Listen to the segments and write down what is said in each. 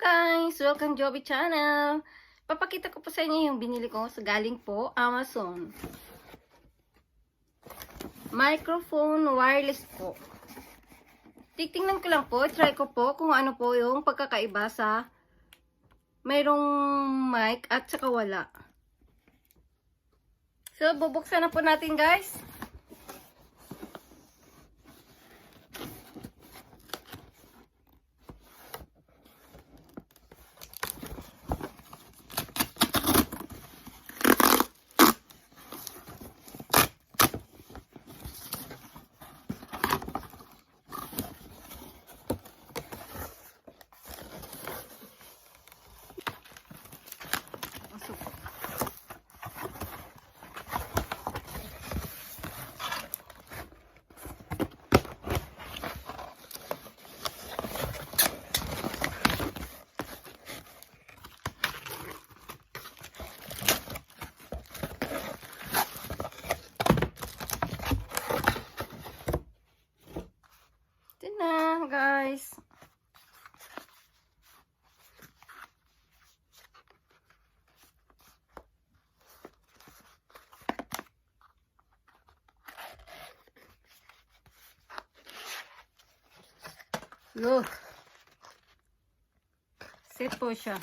guys! Welcome Joby Channel! Papakita ko po sa inyo yung binili ko sa galing po Amazon. Microphone wireless po. Titingnan ko lang po, try ko po kung ano po yung pagkakaiba sa mayroong mic at saka wala. So, bubuksan na po natin guys. Ito na guys. Look. Set po siya.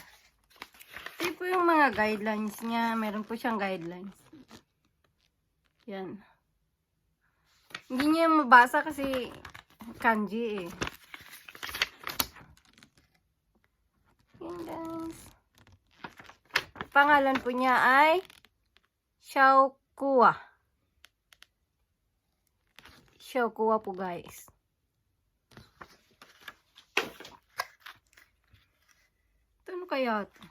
Ito po yung mga guidelines niya. Meron po siyang guidelines. Yan. Hindi niya mabasa kasi kanji eh. Yan guys. Pangalan po niya ay XIAOKOA. XIAOKOA po guys. Ano kaya ito?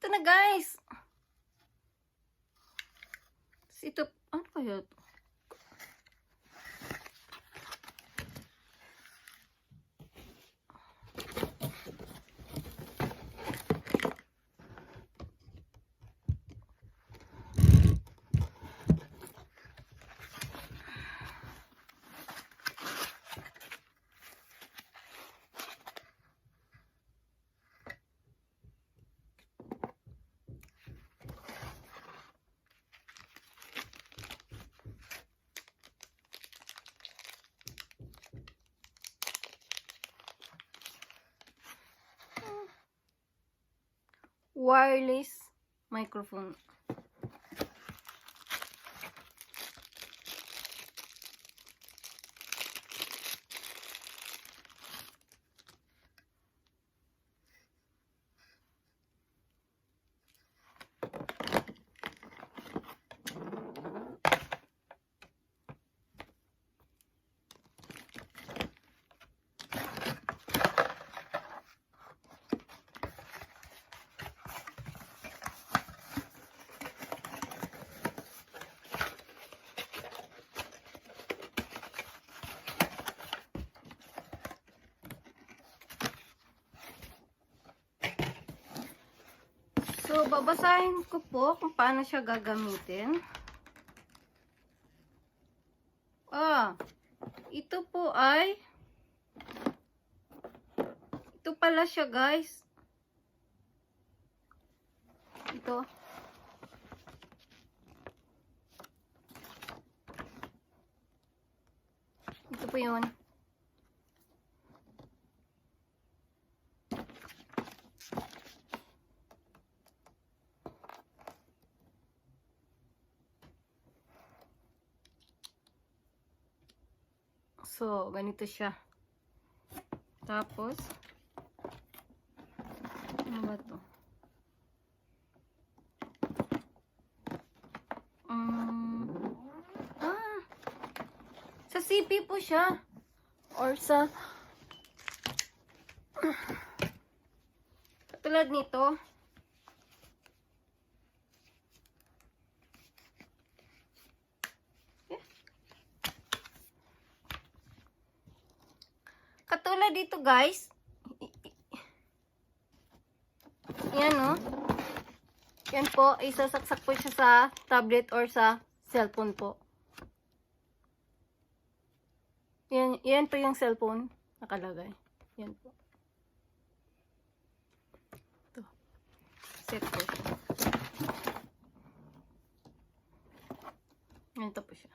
Ito na guys. Ito, ano kaya ito? Wireless microphone. So, babasahin ko po kung paano siya gagamitin. Ito po ay ito pala siya guys. Ito. Ito po yun. So, ganito siya. Tapos, ano ba to? Sa CP po siya. Or sa tulad nito. Katulad dito guys. Yan oh. Yan po, isasaksak po siya sa tablet or sa cellphone po. Yan po yung cellphone nakalagay. Yan po. Ito. Set po siya. Ganito po siya.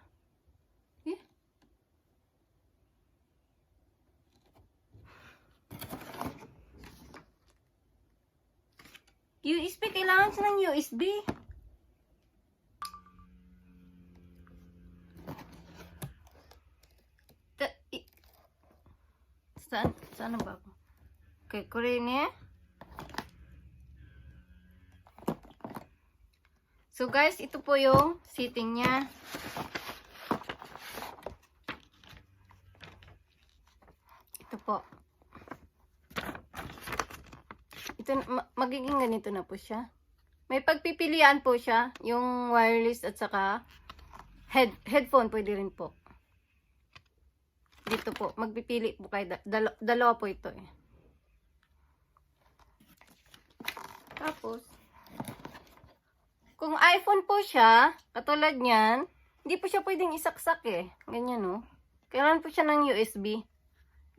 Eh? USB, kailangan siya ng USB. Saan ba ako? Okay, Korean eh. So guys, ito po yung setting niya. Ito po. Ito, magiging ganito na po siya. May pagpipilian po siya. Yung wireless at saka headphone pwede rin po. Dito po. Magpipili po kayo. Dalawa po ito eh. Tapos, kung iPhone po siya, katulad niyan, hindi po siya pwedeng isaksak eh. Ganyan no. Kailangan po siya ng USB.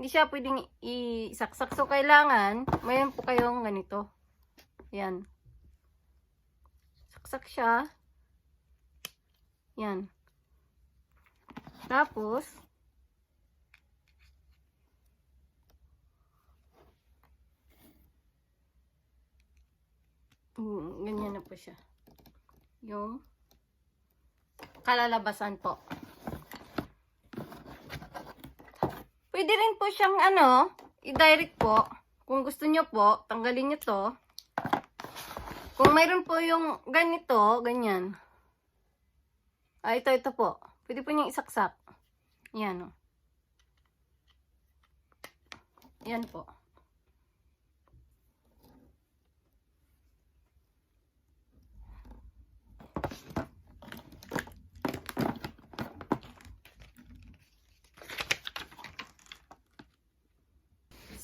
Hindi siya pwedeng isaksak. So, kailangan, mayroon po kayong ganito. Yan. Saksak siya. Yan. Tapos, ganyan na po siya. Yung kalalabasan po. Pwede rin po siyang i-direct po. Kung gusto nyo po, tanggalin nyo to. Kung mayroon po yung ganito, ganyan. Ito po. Pwede po niyang isaksak. Yan o. Yan po.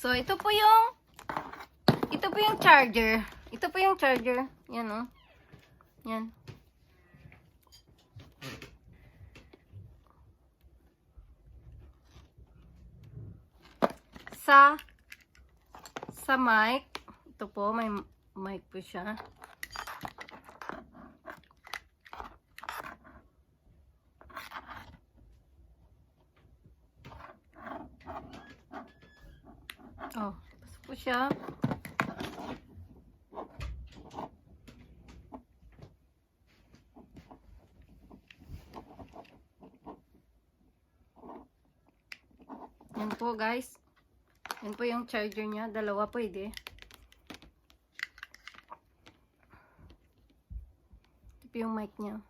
So, ito po yung charger. Ito po yung charger. Yan o. Yan. Sa mic. Ito po, may mic po siya. Oh, pasok po siya. Yan po guys. Yan po yung charger niya. Dalawa pwede. Ito po yung mic niya.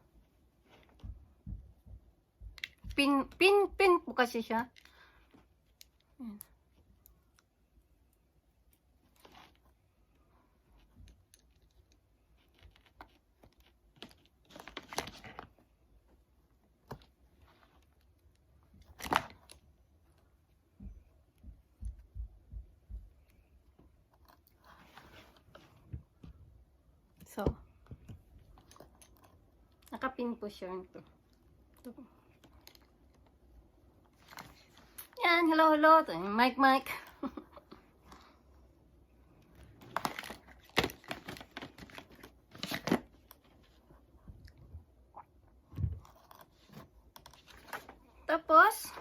Pin po kasi siya. Yan. So, nakapin po siya ito. Yan, hello. Ito yung mic. Tapos,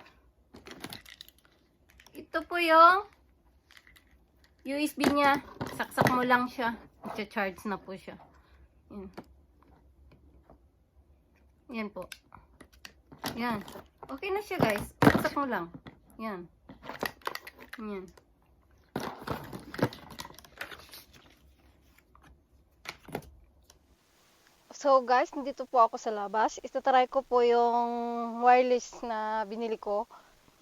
ito po yung USB niya. Saksak mo lang siya. I-charge na po siya. Yan. Yan po. Yan. Okay na siya guys. Saksak mo lang. Yan. Yan. So guys, nandito po ako sa labas. Itatry ko po yung wireless na binili ko.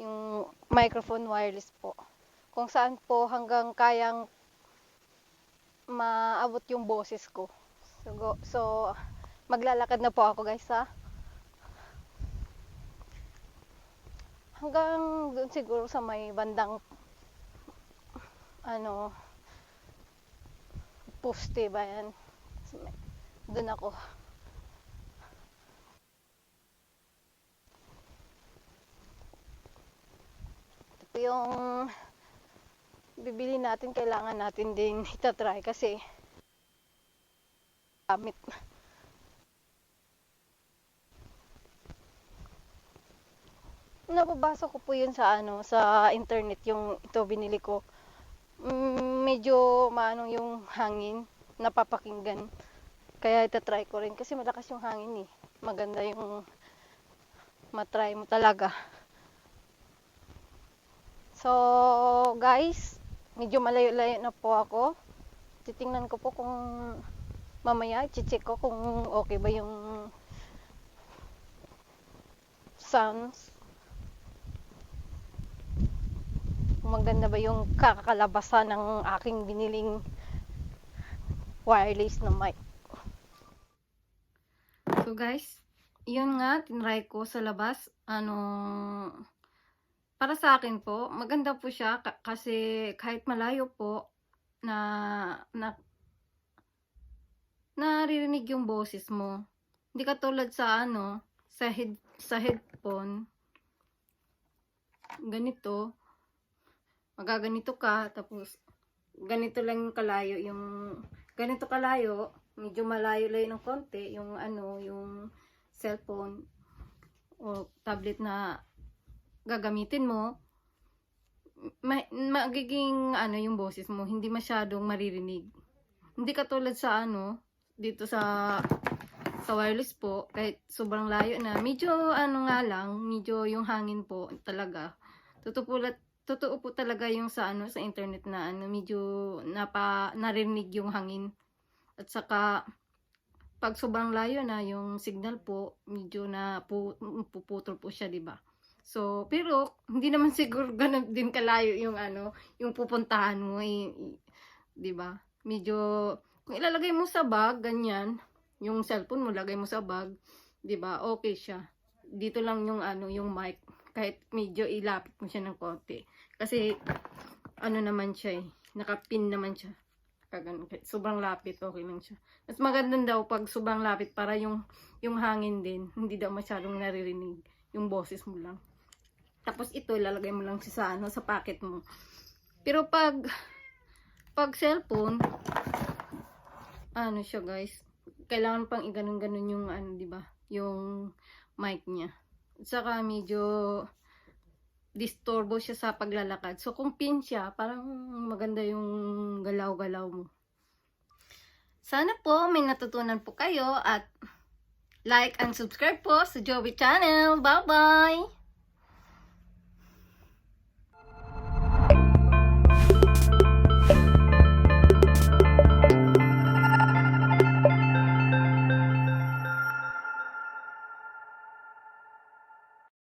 Yung microphone wireless po. Kung saan po hanggang kayang maabot yung boses ko. So maglalakad na po ako guys ha. Hanggang doon siguro sa may bandang poste ba yan. Doon ako. Ito yung bibili natin, kailangan natin din itatry kasi gamit. Nababasa ko po yun sa sa internet, yung ito binili ko. Medyo maanong yung hangin, napapakinggan. Kaya itatry ko rin kasi malakas yung hangin eh. Maganda yung matry mo talaga. So guys, medyo malayo-layo na po ako. Titingnan ko po kung mamaya, i-check ko kung okay ba yung sounds. Maganda ba yung kakalabasan ng aking biniling wireless na mic. So guys, yun nga, tinry ko sa labas. Para sa akin po, maganda po siya kasi kahit malayo po naririnig yung boses mo. Hindi katulad sa sa headphone. Ganito. Magaganito ka, tapos ganito lang yung kalayo, ganito kalayo, medyo malayo-layo ng konti, yung yung cellphone o tablet na gagamitin mo, magiging yung boses mo, hindi masyadong maririnig. Hindi katulad sa dito sa wireless po, kahit sobrang layo na, medyo nga lang, medyo yung hangin po talaga. Totoo po talaga yung sa sa internet na medyo narinig yung hangin. At saka pag sobrang layo na yung signal po, medyo puputol po siya, 'di ba? So, pero hindi naman siguro ganun din kalayo yung yung pupuntahan mo, 'di ba? Medyo kung ilalagay mo sa bag, ganyan, yung cellphone mo lagay mo sa bag, 'di ba? Okay siya. Dito lang yung yung mic, kahit medyo ilapit mo siya ng konti. Kasi naman siya nakapin naman siya. Kagano, kahit sobrang lapit, okay lang siya. Mas maganda daw pag sobrang lapit para yung hangin din, hindi daw masyadong naririnig, yung boses mo lang. Tapos ito ilalagay mo lang siya sa sa pocket mo. Pero pag cellphone, siya guys, kailangan pang iganon-ganon yung di ba? Yung mic niya. At saka medyo disturbo siya sa paglalakad. So kung pin siya, parang maganda yung galaw-galaw mo. Sana po may natutunan po kayo at like and subscribe po sa Joey channel. Bye-bye!